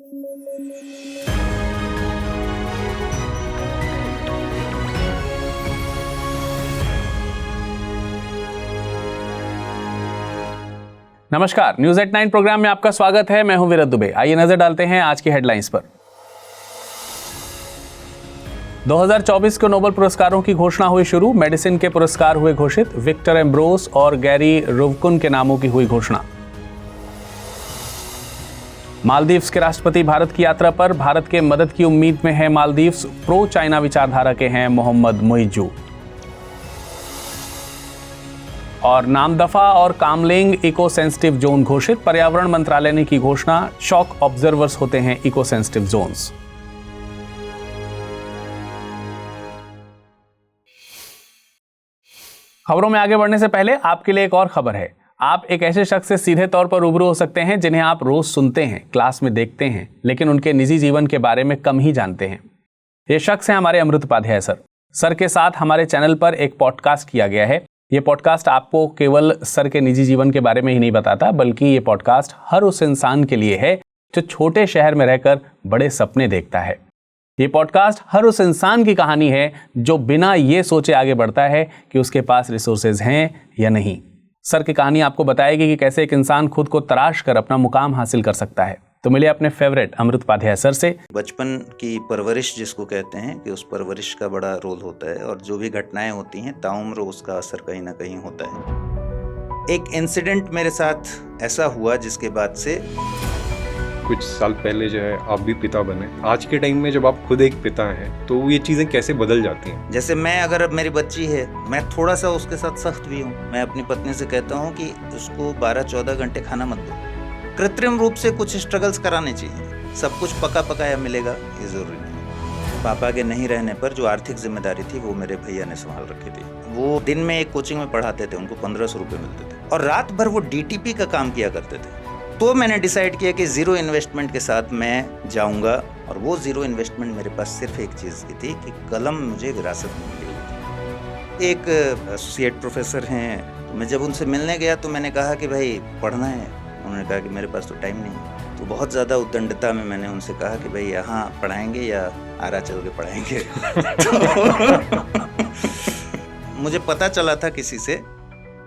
नमस्कार, news at 9 programme में आपका स्वागत है। मैं हूं विरत दुबे। आइए नजर डालते हैं आज की हेडलाइंस पर। 2024 के नोबेल पुरस्कारों की घोषणा हुई शुरू। मेडिसिन के पुरस्कार हुए घोषित। विक्टर एम्ब्रोस और गैरी रुवकुन के नामों की हुई घोषणा। मालदीव्स के राष्ट्रपति भारत की यात्रा पर। भारत के मदद की उम्मीद में है मालदीव्स। प्रो चाइना विचारधारा के हैं मोहम्मद मुइज्जू। और नामदफा और कामलेंग इको सेंसिटिव जोन घोषित। पर्यावरण मंत्रालय ने की घोषणा। शॉक ऑब्जर्वर्स होते हैं इको सेंसिटिव जोन्स। खबरों में आगे बढ़ने से पहले आपके लिए एक और खबर है। आप एक ऐसे शख्स से सीधे तौर पर रूबरू हो सकते हैं जिन्हें आप रोज सुनते हैं, क्लास में देखते हैं, लेकिन उनके निजी जीवन के बारे में कम ही जानते हैं। ये शख्स है हमारे अमृत उपाध्याय सर। सर के साथ हमारे चैनल पर एक पॉडकास्ट किया गया है। ये पॉडकास्ट आपको केवल सर के निजी जीवन के बारे में ही नहीं बताता, बल्कि ये पॉडकास्ट हर उस इंसान के लिए है जो छोटे शहर में रहकर बड़े सपने देखता है। ये पॉडकास्ट हर उस इंसान की कहानी है जो बिना ये सोचे आगे बढ़ता है कि उसके पास रिसोर्सेज हैं या नहीं। सर की कहानी आपको बताएगी कि कैसे एक इंसान खुद को तराश कर अपना मुकाम हासिल कर सकता है। तो मिले अपने फेवरेट अमृत उपाध्याय सर से। बचपन की परवरिश जिसको कहते हैं कि उस परवरिश का बड़ा रोल होता है, और जो भी घटनाएं होती हैं ताउम्र उसका असर कहीं ना कहीं होता है। एक इंसिडेंट मेरे साथ ऐसा हुआ जिसके बाद से कुछ साल पहले जो है आप भी पिता बने। आज के टाइम में जब आप खुद एक पिता हैं तो ये चीजें कैसे बदल जाती हैं? जैसे मैं, अगर अब मेरी बच्ची है, मैं थोड़ा सा उसके साथ सख्त भी हूँ। मैं अपनी पत्नी से कहता हूँ कि उसको 12-14 घंटे खाना मत दो। कृत्रिम रूप से कुछ स्ट्रगल्स कराने चाहिए। सब कुछ पका पकाया मिलेगा ये जरूरी नहीं। पापा के नहीं रहने पर जो आर्थिक जिम्मेदारी थी वो मेरे भैया ने संभाल रखी थी। वो दिन में एक कोचिंग में पढ़ाते थे, उनको 1500 रुपये मिलते थे, और रात भर वो डीटीपी का काम किया करते थे। तो मैंने डिसाइड किया कि जीरो इन्वेस्टमेंट के साथ मैं जाऊंगा, और वो जीरो इन्वेस्टमेंट मेरे पास सिर्फ एक चीज़ की थी कि कलम मुझे विरासत में मिली। एक एसोसिएट प्रोफेसर हैं, तो मैं जब उनसे मिलने गया तो मैंने कहा कि भाई पढ़ना है। उन्होंने कहा कि मेरे पास तो टाइम नहीं है। तो बहुत ज़्यादा उद्दंडता में मैंने उनसे कहा कि भाई यहाँ पढ़ाएंगे या आरा चल के पढ़ाएंगे। तो मुझे पता चला था किसी से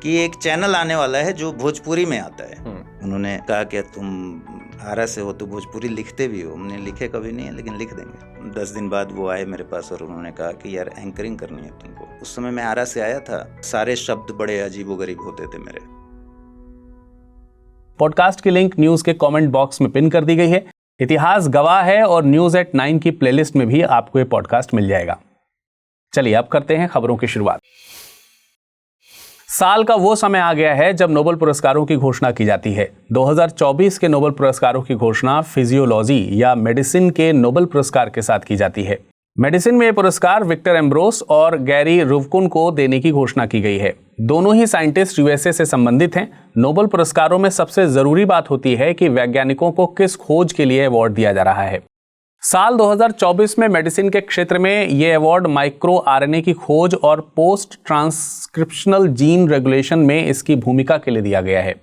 कि एक चैनल आने वाला है जो भोजपुरी में आता है। उन्होंने कहा कि तुम आरा से हो तो भोजपुरी लिखते भी हो। हमने लिखे कभी नहीं है, लेकिन लिख देंगे। 10 दिन बाद वो आए मेरे पास और उन्होंने कहा कि यार एंकरिंग करनी है तुमको। उस समय मैं आरा से आया था। सारे शब्द बड़े अजीबोगरीब होते थे मेरे। पॉडकास्ट की लिंक न्यूज के कमेंट बॉक्स में पिन कर दी गई है। इतिहास गवाह है और न्यूज एट 9 की प्लेलिस्ट में भी आपको ये पॉडकास्ट मिल जाएगा। चलिए अब करते हैं खबरों की शुरुआत। साल का वो समय आ गया है जब नोबेल पुरस्कारों की घोषणा की जाती है। 2024 के नोबेल पुरस्कारों की घोषणा फिजियोलॉजी या मेडिसिन के नोबेल पुरस्कार के साथ की जाती है। मेडिसिन में ये पुरस्कार विक्टर एम्ब्रोस और गैरी रुवकुन को देने की घोषणा की गई है। दोनों ही साइंटिस्ट यूएसए से संबंधित हैं। नोबेल पुरस्कारों में सबसे जरूरी बात होती है कि वैज्ञानिकों को किस खोज के लिए अवार्ड दिया जा रहा है। साल 2024 में मेडिसिन के क्षेत्र में ये अवार्ड माइक्रो आरएनए की खोज और पोस्ट ट्रांसक्रिप्शनल जीन रेगुलेशन में इसकी भूमिका के लिए दिया गया है।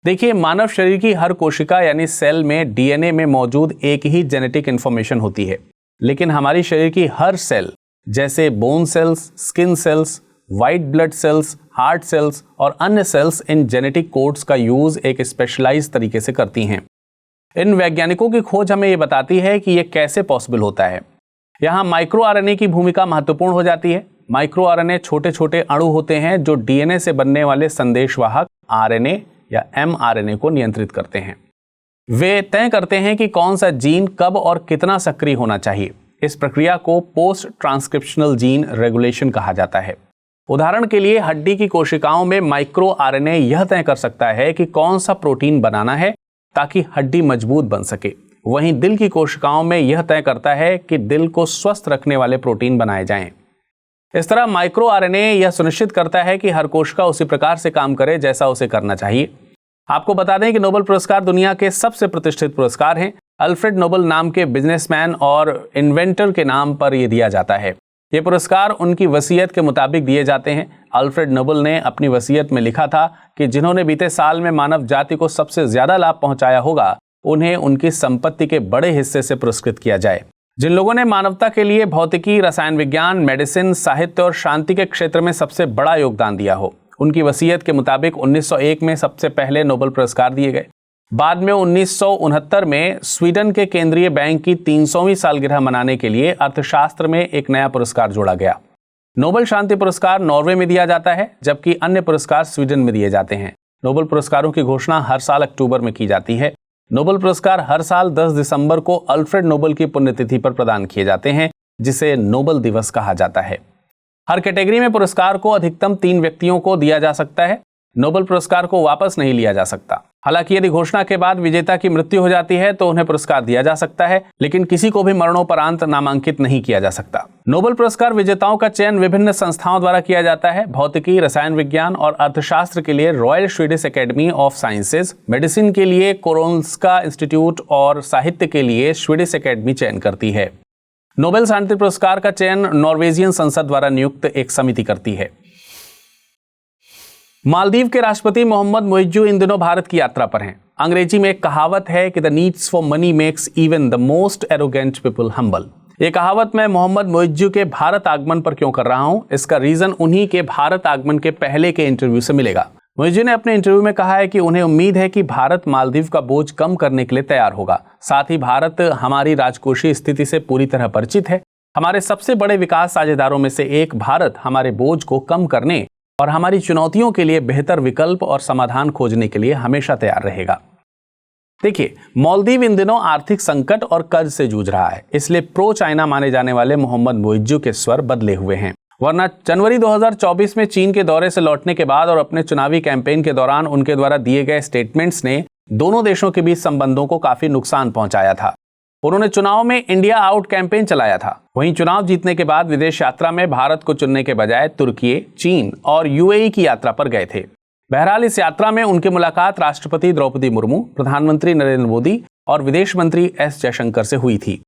देखिए, मानव शरीर की हर कोशिका यानी सेल में डीएनए में मौजूद एक ही जेनेटिक इंफॉर्मेशन होती है, लेकिन हमारी शरीर की हर सेल जैसे bone cells, skin cells, white blood cells, heart cells और अन्य सेल्स इन जेनेटिक कोड्स का यूज एक स्पेशलाइज्ड तरीके से करती हैं। इन वैज्ञानिकों की खोज हमें ये बताती है कि ये कैसे पॉसिबल होता है। यहाँ माइक्रो आरएनए की भूमिका महत्वपूर्ण हो जाती है। माइक्रो आरएनए छोटे छोटे अणु होते हैं जो डीएनए से बनने वाले संदेशवाहक आरएनए या एमआरएनए को नियंत्रित करते हैं। वे तय करते हैं कि कौन सा जीन कब और कितना सक्रिय होना चाहिए। इस प्रक्रिया को पोस्ट ट्रांसक्रिप्शनल जीन रेगुलेशन कहा जाता है। उदाहरण के लिए हड्डी की कोशिकाओं में माइक्रो आरएनए यह तय कर सकता है कि कौन सा प्रोटीन बनाना है ताकि हड्डी मजबूत बन सके। वहीं दिल की कोशिकाओं में यह तय करता है कि दिल को स्वस्थ रखने वाले प्रोटीन बनाए जाएं। इस तरह माइक्रो आरएनए यह सुनिश्चित करता है कि हर कोशिका उसी प्रकार से काम करे जैसा उसे करना चाहिए। आपको बता दें कि नोबेल पुरस्कार दुनिया के सबसे प्रतिष्ठित पुरस्कार हैं। अल्फ्रेड नोबेल नाम के बिजनेसमैन और इन्वेंटर के नाम पर यह दिया जाता है। ये पुरस्कार उनकी वसीयत के मुताबिक दिए जाते हैं। अल्फ्रेड नोबेल ने अपनी वसीयत में लिखा था कि जिन्होंने बीते साल में मानव जाति को सबसे ज्यादा लाभ पहुंचाया होगा उन्हें उनकी संपत्ति के बड़े हिस्से से पुरस्कृत किया जाए। जिन लोगों ने मानवता के लिए भौतिकी, रसायन विज्ञान, मेडिसिन, साहित्य और शांति के क्षेत्र में सबसे बड़ा योगदान दिया हो, उनकी वसीयत के मुताबिक 1901 में सबसे पहले नोबेल पुरस्कार दिए गए। बाद में 1969 में स्वीडन के केंद्रीय बैंक की 300वीं सालगिरह मनाने के लिए अर्थशास्त्र में एक नया पुरस्कार जोड़ा गया। नोबेल शांति पुरस्कार नॉर्वे में दिया जाता है, जबकि अन्य पुरस्कार स्वीडन में दिए जाते हैं। नोबेल पुरस्कारों की घोषणा हर साल अक्टूबर में की जाती है। नोबेल पुरस्कार हर साल 10 दिसंबर को अल्फ्रेड नोबेल की पुण्यतिथि पर प्रदान किए जाते हैं, जिसे नोबेल दिवस कहा जाता है। हर कैटेगरी में पुरस्कार को अधिकतम 3 व्यक्तियों को दिया जा सकता है। नोबेल पुरस्कार को वापस नहीं लिया जा सकता। हालांकि यदि घोषणा के बाद विजेता की मृत्यु हो जाती है तो उन्हें पुरस्कार दिया जा सकता है, लेकिन किसी को भी मरणोपरांत नामांकित नहीं किया जा सकता। नोबेल पुरस्कार विजेताओं का चयन विभिन्न संस्थाओं द्वारा किया जाता है। भौतिकी, रसायन विज्ञान और अर्थशास्त्र के लिए royal Swedish academy of sciences, medicine के लिए कोरोल्स्का इंस्टीट्यूट और साहित्य के लिए स्वीडिश एकेडमी चयन करती है। नोबेल शांति पुरस्कार का चयन नॉर्वेजियन संसद द्वारा नियुक्त एक समिति करती है। मालदीव के राष्ट्रपति मोहम्मद मुइज्जू इन दिनों भारत की यात्रा पर हैं। अंग्रेजी में एक कहावत है कि the needs for money makes even the most arrogant people humble. ये कहावत मैं मोहम्मद मुइज्जू के भारत आगमन पर क्यों कर रहा हूं, इसका रीजन उन्हीं के भारत आगमन के पहले के इंटरव्यू से मिलेगा। मुइज्जू ने अपने इंटरव्यू में कहा है कि उन्हें उम्मीद है कि भारत मालदीव का बोझ कम करने के लिए तैयार होगा। साथ ही भारत हमारी राजकोषीय स्थिति से पूरी तरह परिचित है। हमारे सबसे बड़े विकास साझेदारों में से एक भारत हमारे बोझ को कम करने और हमारी चुनौतियों के लिए बेहतर विकल्प और समाधान खोजने के लिए हमेशा तैयार रहेगा। देखिए, मालदीव इन दिनों आर्थिक संकट और कर्ज से जूझ रहा है, इसलिए प्रो चाइना माने जाने वाले मोहम्मद मुइज्जू के स्वर बदले हुए हैं। वरना जनवरी 2024 में चीन के दौरे से लौटने के बाद और अपने चुनावी कैंपेन के दौरान उनके द्वारा दिए गए स्टेटमेंट्स ने दोनों देशों के बीच संबंधों को काफी नुकसान पहुंचाया था। उन्होंने चुनाव में इंडिया आउट कैंपेन चलाया था। वहीं चुनाव जीतने के बाद विदेश यात्रा में भारत को चुनने के बजाय तुर्की, चीन और यूएई की यात्रा पर गए थे। बहरहाल इस यात्रा में उनकी मुलाकात राष्ट्रपति द्रौपदी मुर्मू, प्रधानमंत्री नरेंद्र मोदी और विदेश मंत्री एस जयशंकर से हुई थी।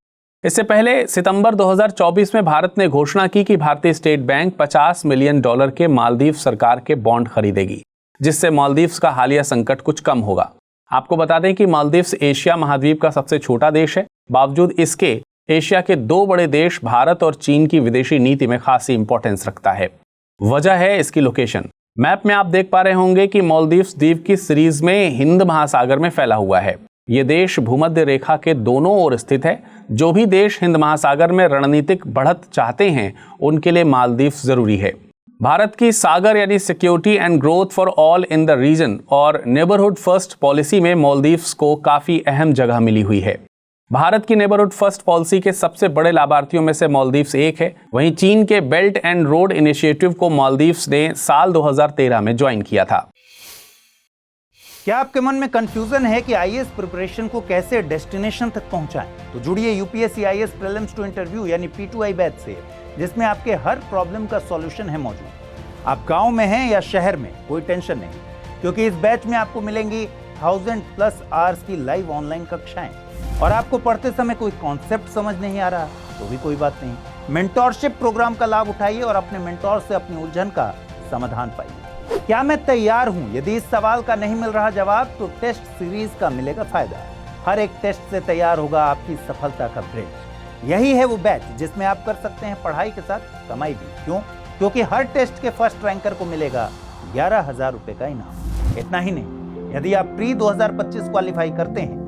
इससे पहले सितंबर 2024 में भारत ने घोषणा की कि भारतीय स्टेट बैंक $50 मिलियन के मालदीव सरकार के बॉन्ड खरीदेगी, जिससे मालदीव्स का हालिया संकट कुछ कम होगा। आपको बता दें कि मालदीव्स एशिया महाद्वीप का सबसे छोटा देश है। बावजूद इसके एशिया के 2 बड़े देश भारत और चीन की विदेशी नीति में खासी इंपॉर्टेंस रखता है। वजह है इसकी लोकेशन। मैप में आप देख पा रहे होंगे कि मालदीव्स द्वीप की सीरीज में हिंद महासागर में फैला हुआ है। ये देश भूमध्य रेखा के दोनों ओर स्थित है। जो भी देश हिंद महासागर में रणनीतिक बढ़त चाहते हैं, उनके लिए मालदीव्स जरूरी है। भारत की सागर यानी security and growth for all in the region और नेबरहुड फर्स्ट पॉलिसी में मालदीव्स को काफी अहम जगह मिली हुई है। भारत की नेबरहुड फर्स्ट पॉलिसी के सबसे बड़े लाभार्थियों में से मालदीव्स एक है। वहीं चीन के बेल्ट एंड रोड इनिशिएटिव को मालदीव्स ने साल 2013 में ज्वाइन किया था। क्या आपके मन में कंफ्यूजन है कि आईएएस प्रिपरेशन को कैसे डेस्टिनेशन तक पहुंचाएं? तो जुड़िए UPSC IAS prelims to interview यानी P2I बैच से, जिसमें आपके हर प्रॉब्लम का सॉल्यूशन है मौजूद। आप गांव में हैं या शहर में, कोई टेंशन नहीं, क्योंकि इस बैच में आपको मिलेंगी 1000+ आवर्स की लाइव ऑनलाइन कक्षाएं। और आपको पढ़ते समय कोई कॉन्सेप्ट समझ नहीं आ रहा तो भी कोई बात नहीं, मेंटोरशिप प्रोग्राम का लाभ उठाइए और अपने मेंटोर से अपनी उलझन का समाधान पाइए। क्या मैं तैयार हूं? यदि इस सवाल का नहीं मिल रहा जवाब तो टेस्ट सीरीज का मिलेगा फायदा। हर एक टेस्ट से तैयार होगा आपकी सफलता का ब्रिज। यही है वो बैच जिसमें आप कर सकते हैं पढ़ाई के साथ कमाई भी। क्यों? क्योंकि हर टेस्ट के फर्स्ट रैंकर को मिलेगा 11,000 रुपए का इनाम। इतना ही नहीं, यदि आप प्री 2025 क्वालिफाई करते हैं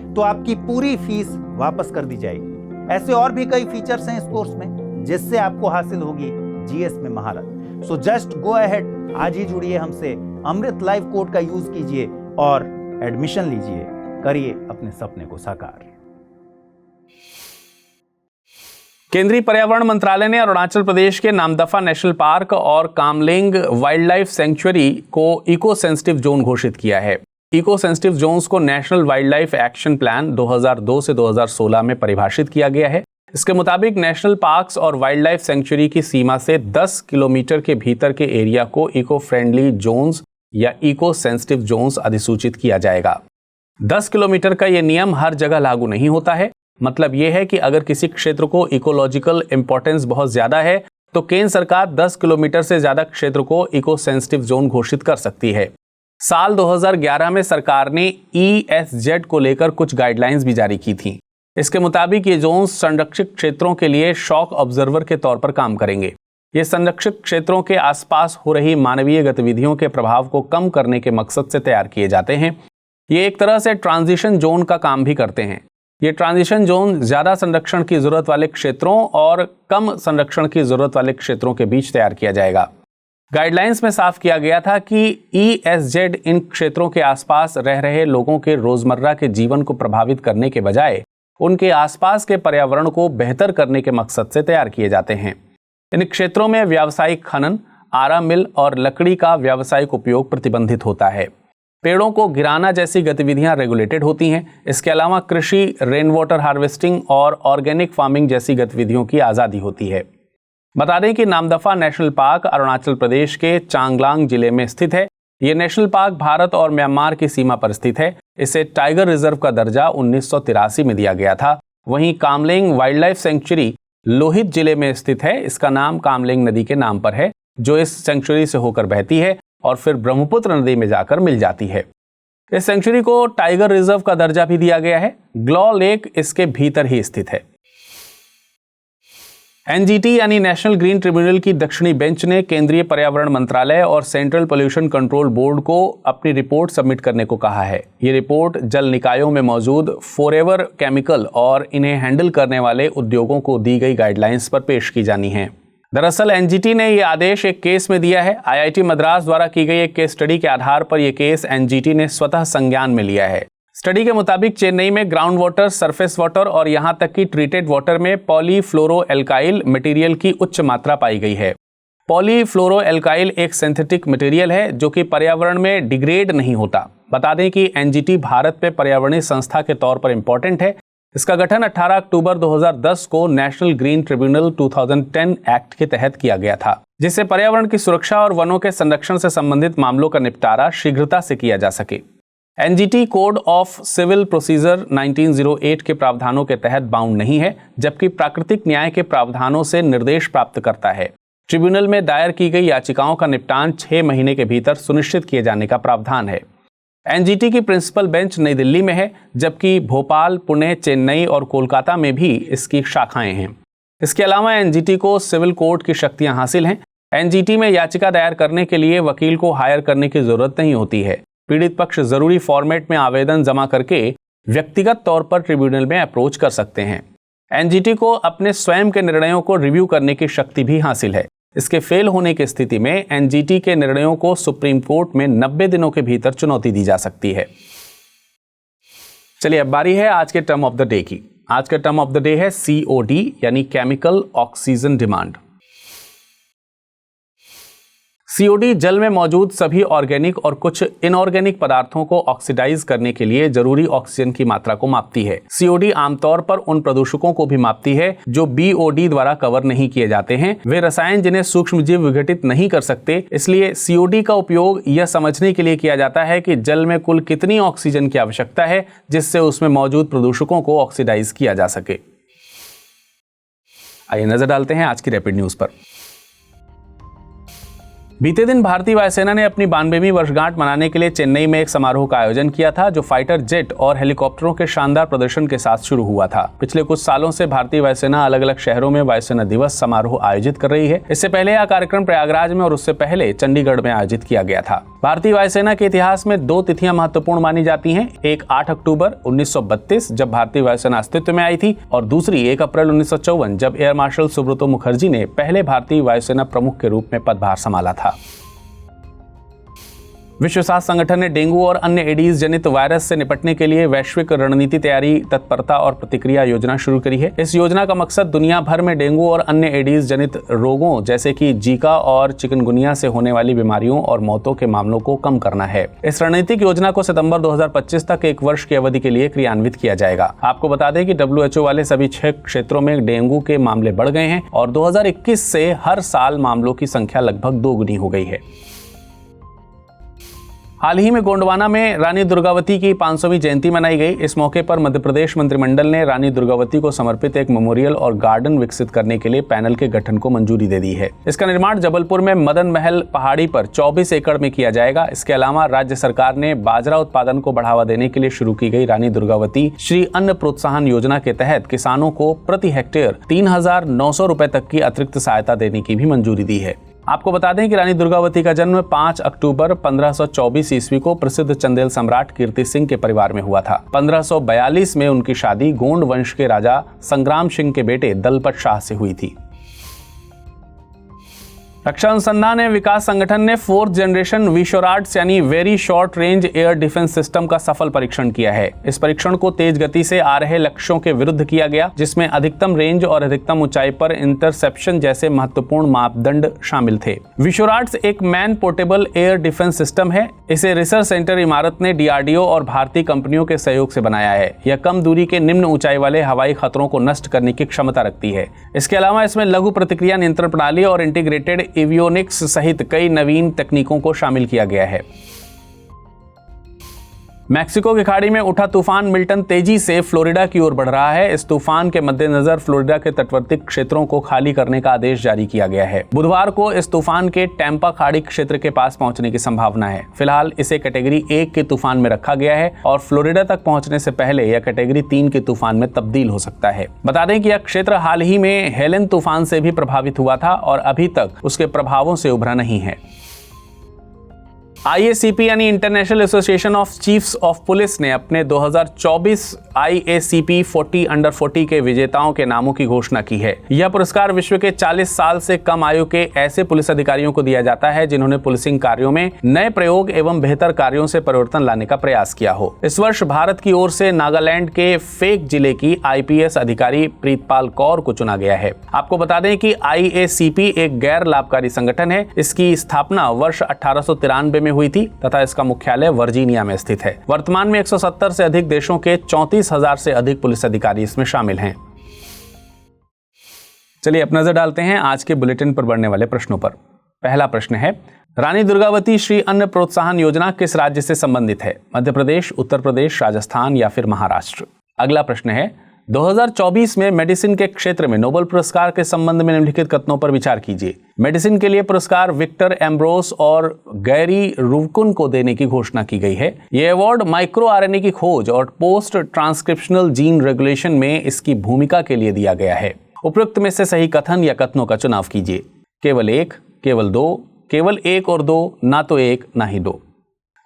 तो आपकी पूरी फीस वापस कर दी जाएगी। ऐसे और भी कई फीचर्स हैं इस कोर्स में जिससे आपको हासिल होगी जीएस में महारत। सो जस्ट गो अहेड, आज ही जुड़िए हमसे, अमृत लाइव कोड का यूज कीजिए और एडमिशन लीजिए, करिए अपने सपने को साकार। केंद्रीय पर्यावरण मंत्रालय ने अरुणाचल प्रदेश के नामदफा नेशनल पार्क और कामलेंग वाइल्ड लाइफ सेंचुरी को इको सेंसिटिव जोन घोषित किया है। इको सेंसिटिव जोन्स को national wild life action plan 2002 से 2016 में परिभाषित किया गया है। इसके मुताबिक नेशनल पार्क्स और वाइल्ड लाइफ सेंचुरी की सीमा से 10 किलोमीटर के भीतर के एरिया को इको फ्रेंडली जोन्स या इको सेंसिटिव जोन्स अधिसूचित किया जाएगा। 10 किलोमीटर का यह नियम हर जगह लागू नहीं होता है। मतलब यह है कि अगर किसी क्षेत्र को इकोलॉजिकल इंपॉर्टेंस बहुत ज्यादा है तो केंद्र सरकार 10 किलोमीटर से ज्यादा क्षेत्र को इको सेंसिटिव जोन घोषित कर सकती है। साल 2011 में सरकार ने ESZ को लेकर कुछ गाइडलाइंस भी जारी की थी। इसके मुताबिक ये जोन्स संरक्षित क्षेत्रों के लिए शॉक ऑब्जर्वर के तौर पर काम करेंगे। ये संरक्षित क्षेत्रों के आसपास हो रही मानवीय गतिविधियों के प्रभाव को कम करने के मकसद से तैयार किए जाते हैं। ये एक तरह से ट्रांजिशन जोन का काम भी करते हैं। ये ट्रांजिशन जोन ज़्यादा संरक्षण की ज़रूरत वाले क्षेत्रों और कम संरक्षण की ज़रूरत वाले क्षेत्रों के बीच तैयार किया जाएगा। गाइडलाइंस में साफ किया गया था कि ESZ इन क्षेत्रों के आसपास रह रहे लोगों के रोज़मर्रा के जीवन को प्रभावित करने के बजाय उनके आसपास के पर्यावरण को बेहतर करने के मकसद से तैयार किए जाते हैं। इन क्षेत्रों में व्यावसायिक खनन, आरा मिल और लकड़ी का व्यावसायिक उपयोग प्रतिबंधित होता है। पेड़ों को गिराना जैसी गतिविधियां रेगुलेटेड होती हैं। इसके अलावा कृषि, रेन वाटर हार्वेस्टिंग और ऑर्गेनिक फार्मिंग जैसी गतिविधियों की आज़ादी होती है। बता दें कि नामदफा नेशनल पार्क अरुणाचल प्रदेश के चांगलांग जिले में स्थित है। ये नेशनल पार्क भारत और म्यांमार की सीमा पर स्थित है। इसे टाइगर रिजर्व का दर्जा 1983 में दिया गया था। वहीं कामलेंग वाइल्ड लाइफ सेंचुरी लोहित जिले में स्थित है। इसका नाम कामलेंग नदी के नाम पर है, जो इस सेंचुरी से होकर बहती है और फिर ब्रह्मपुत्र नदी में जाकर मिल जाती है। इस सेंचुरी को टाइगर रिजर्व का दर्जा भी दिया गया है। ग्लॉ लेक इसके भीतर ही स्थित है। NGT यानी नेशनल ग्रीन ट्रिब्यूनल की दक्षिणी बेंच ने केंद्रीय पर्यावरण मंत्रालय और सेंट्रल पोल्यूशन कंट्रोल बोर्ड को अपनी रिपोर्ट सबमिट करने को कहा है। ये रिपोर्ट जल निकायों में मौजूद फॉरएवर केमिकल और इन्हें हैंडल करने वाले उद्योगों को दी गई गाइडलाइंस पर पेश की जानी है। दरअसल NGT ने ये आदेश एक केस में दिया है। IIT मद्रास द्वारा की गई एक केस स्टडी के आधार पर यह केस NGT ने स्वतः संज्ञान में लिया है। स्टडी के मुताबिक चेन्नई में ग्राउंड वाटर, सरफेस वाटर और यहां तक कि ट्रीटेड वाटर में पॉलीफ्लोरोएल्काइल मटेरियल की उच्च मात्रा पाई गई है। पॉलीफ्लोरोएल्काइल एक सिंथेटिक मटेरियल है जो कि पर्यावरण में डिग्रेड नहीं होता। बता दें कि NGT भारत में पर्यावरणीय संस्था के तौर पर इंपॉर्टेंट है। इसका गठन 18 अक्टूबर 2010 को नेशनल ग्रीन ट्रिब्यूनल 2010 एक्ट के तहत किया गया था, जिससे पर्यावरण की सुरक्षा और वनों के संरक्षण से संबंधित मामलों का निपटारा शीघ्रता से किया जा सके। NGT code of civil procedure 1908 के प्रावधानों के तहत बाउंड नहीं है, जबकि प्राकृतिक न्याय के प्रावधानों से निर्देश प्राप्त करता है। ट्रिब्यूनल में दायर की गई याचिकाओं का निपटान 6 महीने के भीतर सुनिश्चित किए जाने का प्रावधान है। NGT की प्रिंसिपल बेंच नई दिल्ली में है, जबकि भोपाल, पुणे, चेन्नई और कोलकाता में भी इसकी शाखाएं हैं। इसके अलावा NGT को सिविल कोर्ट की शक्तियां हासिल हैं। NGT में याचिका दायर करने के लिए वकील को हायर करने की जरूरत नहीं होती है। पीड़ित पक्ष जरूरी फॉर्मेट में आवेदन जमा करके व्यक्तिगत तौर पर ट्रिब्यूनल में अप्रोच कर सकते हैं। NGT को अपने स्वयं के निर्णयों को रिव्यू करने की शक्ति भी हासिल है। इसके फेल होने की स्थिति में NGT के निर्णयों को सुप्रीम कोर्ट में 90 दिनों के भीतर चुनौती दी जा सकती है। चलिए अब बारी है आज के टर्म ऑफ द डे की। आज का टर्म ऑफ द डे है COD यानी केमिकल ऑक्सीजन डिमांड। COD जल में मौजूद सभी ऑर्गेनिक और कुछ इनऑर्गेनिक पदार्थों को ऑक्सीडाइज करने के लिए जरूरी ऑक्सीजन की मात्रा को मापती है। COD आमतौर पर उन प्रदूषकों को भी मापती है जो BOD द्वारा कवर नहीं किए जाते हैं। वे रसायन जिन्हें सूक्ष्मजीव विघटित नहीं कर सकते। इसलिए COD का उपयोग यह समझने के लिए किया जाता है कि जल में कुल कितनी ऑक्सीजन की आवश्यकता है जिससे उसमें मौजूद प्रदूषकों को ऑक्सीडाइज किया जा सके। आइए नजर डालते हैं आज की रैपिड न्यूज पर। बीते दिन भारतीय वायुसेना ने अपनी 92वीं वर्षगांठ मनाने के लिए चेन्नई में एक समारोह का आयोजन किया था, जो फाइटर जेट और हेलीकॉप्टरों के शानदार प्रदर्शन के साथ शुरू हुआ था। पिछले कुछ सालों से भारतीय वायुसेना अलग अलग शहरों में वायुसेना दिवस समारोह आयोजित कर रही है। इससे पहले यह कार्यक्रम प्रयागराज में और उससे पहले चंडीगढ़ में आयोजित किया गया था। भारतीय वायुसेना के इतिहास में 2 तिथियां महत्वपूर्ण मानी जाती हैं। एक 8 अक्टूबर 1932 जब भारतीय वायुसेना अस्तित्व में आई थी, और दूसरी 1 अप्रैल 1954 जब एयर मार्शल सुब्रतो मुखर्जी ने पहले भारतीय वायुसेना प्रमुख के रूप में पदभार संभाला था। विश्व स्वास्थ्य संगठन ने डेंगू और अन्य एडीज जनित वायरस से निपटने के लिए वैश्विक रणनीति तैयारी, तत्परता और प्रतिक्रिया योजना शुरू करी है। इस योजना का मकसद दुनिया भर में डेंगू और अन्य एडीज जनित रोगों जैसे कि जीका और चिकनगुनिया से होने वाली बीमारियों और मौतों के मामलों को कम करना है। इस रणनीतिक योजना को सितंबर 2025 तक 1 वर्ष की अवधि के लिए क्रियान्वित किया जाएगा। आपको बता दें कि WHO वाले सभी 6 क्षेत्रों में डेंगू के मामले बढ़ गए हैं और 2021 से हर साल मामलों की संख्या लगभग 2 गुनी हो गई है। हाल ही में गोंडवाना में रानी दुर्गावती की 500वीं जयंती मनाई गई। इस मौके पर मध्य प्रदेश मंत्रिमंडल ने रानी दुर्गावती को समर्पित एक मेमोरियल और गार्डन विकसित करने के लिए पैनल के गठन को मंजूरी दे दी है। इसका निर्माण जबलपुर में मदन महल पहाड़ी पर 24 एकड़ में किया जाएगा। इसके अलावा राज्य सरकार ने बाजरा उत्पादन को बढ़ावा देने के लिए शुरू की गई रानी दुर्गावती श्री अन्न प्रोत्साहन योजना के तहत किसानों को प्रति हेक्टेयर 3,900 रुपए तक की अतिरिक्त सहायता देने की भी मंजूरी दी है। आपको बता दें कि रानी दुर्गावती का जन्म 5 अक्टूबर 1524 ईस्वी को प्रसिद्ध चंदेल सम्राट कीर्ति सिंह के परिवार में हुआ था। 1542 में उनकी शादी गोंड वंश के राजा संग्राम सिंह के बेटे दलपत शाह से हुई थी। रक्षा अनुसंधान एवं विकास संगठन ने 4th जनरेशन विशोराट्स यानी very short range air defence system का सफल परीक्षण किया है। इस परीक्षण को तेज गति से आ रहे लक्ष्यों के विरुद्ध किया गया, जिसमें अधिकतम रेंज और अधिकतम ऊंचाई पर इंटरसेप्शन जैसे महत्वपूर्ण मापदंड शामिल थे। विशोराट्स एक man portable air defence system है। इसे रिसर्च सेंटर इमारत ने DRDO और भारतीय कंपनियों के सहयोग से बनाया है। यह कम दूरी के निम्न ऊंचाई वाले हवाई खतरों को नष्ट करने की क्षमता रखती है। इसके अलावा इसमें लघु प्रतिक्रिया नियंत्रण प्रणाली और इंटीग्रेटेड एवियोनिक्स सहित कई नवीन तकनीकों को शामिल किया गया है। मैक्सिको की खाड़ी में उठा तूफान मिल्टन तेजी से फ्लोरिडा की ओर बढ़ रहा है। इस तूफान के मद्देनजर फ्लोरिडा के तटवर्ती क्षेत्रों को खाली करने का आदेश जारी किया गया है। बुधवार को इस तूफान के टैंपा खाड़ी क्षेत्र के पास पहुंचने की संभावना है। फिलहाल इसे कैटेगरी 1 के तूफान में रखा गया है और फ्लोरिडा तक पहुंचने से पहले यह कैटेगरी 3 के तूफान में तब्दील हो सकता है। बता दें कि यह क्षेत्र हाल ही में हेलेन तूफान से भी प्रभावित हुआ था और अभी तक उसके प्रभावों से उभरा नहीं है। IACP यानी international association of chiefs of police ने अपने 2024 IACP 40 अंडर 40 के विजेताओं के नामों की घोषणा की है। यह पुरस्कार विश्व के 40 साल से कम आयु के ऐसे पुलिस अधिकारियों को दिया जाता है जिन्होंने पुलिसिंग कार्यों में नए प्रयोग एवं बेहतर कार्यों से परिवर्तन लाने का प्रयास किया हो। इस वर्ष भारत की ओर से नागालैंड के फेक जिले की IPS अधिकारी प्रीतपाल कौर को चुना गया है। आपको बता दें कि IACP एक गैर लाभकारी संगठन है। इसकी स्थापना वर्ष 1893 में हुई थी तथा इसका मुख्यालय वर्जीनिया में स्थित है। वर्तमान में 170 से अधिक देशों के 34,000 से अधिक पुलिस अधिकारी इसमें शामिल हैं। चलिए अब नजर डालते हैं आज के बुलेटिन पर बढ़ने वाले प्रश्नों पर। पहला प्रश्न है, रानी दुर्गावती श्री अन्न प्रोत्साहन योजना किस राज्य से संबंधित है? मध्य प्रदेश, उत्तर प्रदेश, राजस्थान या फिर महाराष्ट्र? अगला प्रश्न है, 2024 में मेडिसिन के क्षेत्र में नोबेल पुरस्कार के संबंध में निम्नलिखित कथनों पर विचार कीजिए। मेडिसिन के लिए पुरस्कार विक्टर एम्ब्रोस और गैरी रुवकुन को देने की घोषणा की गई है। यह अवार्ड माइक्रो RNA की खोज और पोस्ट ट्रांसक्रिप्शनल जीन रेगुलेशन में इसकी भूमिका के लिए दिया गया है। उपयुक्त में से सही कथन या कथनों का चुनाव कीजिए। केवल 1, केवल 2, केवल 1 और 2, ना तो 1 ना ही 2।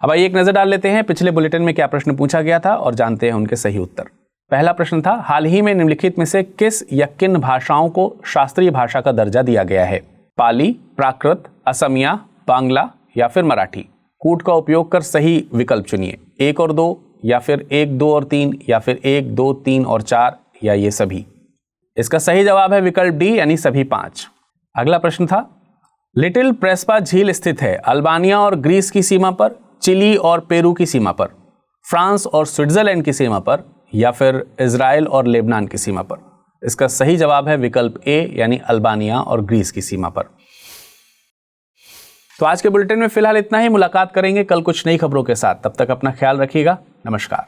अब आइए एक नजर डाल लेते हैं पिछले बुलेटिन में क्या प्रश्न पूछा गया था और जानते हैं उनके सही उत्तर। पहला प्रश्न था, हाल ही में निम्नलिखित में से किस या किन भाषाओं को शास्त्रीय भाषा का दर्जा दिया गया है? पाली, प्राकृत, असमिया, बांग्ला या फिर मराठी? कूट का उपयोग कर सही विकल्प चुनिए। 1 और 2 या फिर 1, 2 और 3 या फिर 1, 2, 3 और 4 या ये सभी? इसका सही जवाब है विकल्प डी यानी सभी 5। अगला प्रश्न था, लिटिल प्रेस्पा झील स्थित है अल्बानिया और ग्रीस की सीमा पर, चिली और पेरू की सीमा पर, फ्रांस और स्विट्जरलैंड की सीमा पर या फिर इजराइल और लेबनान की सीमा पर? इसका सही जवाब है विकल्प ए यानी अल्बानिया और ग्रीस की सीमा पर। तो आज के बुलेटिन में फिलहाल इतना ही। मुलाकात करेंगे कल कुछ नई खबरों के साथ। तब तक अपना ख्याल रखिएगा। नमस्कार।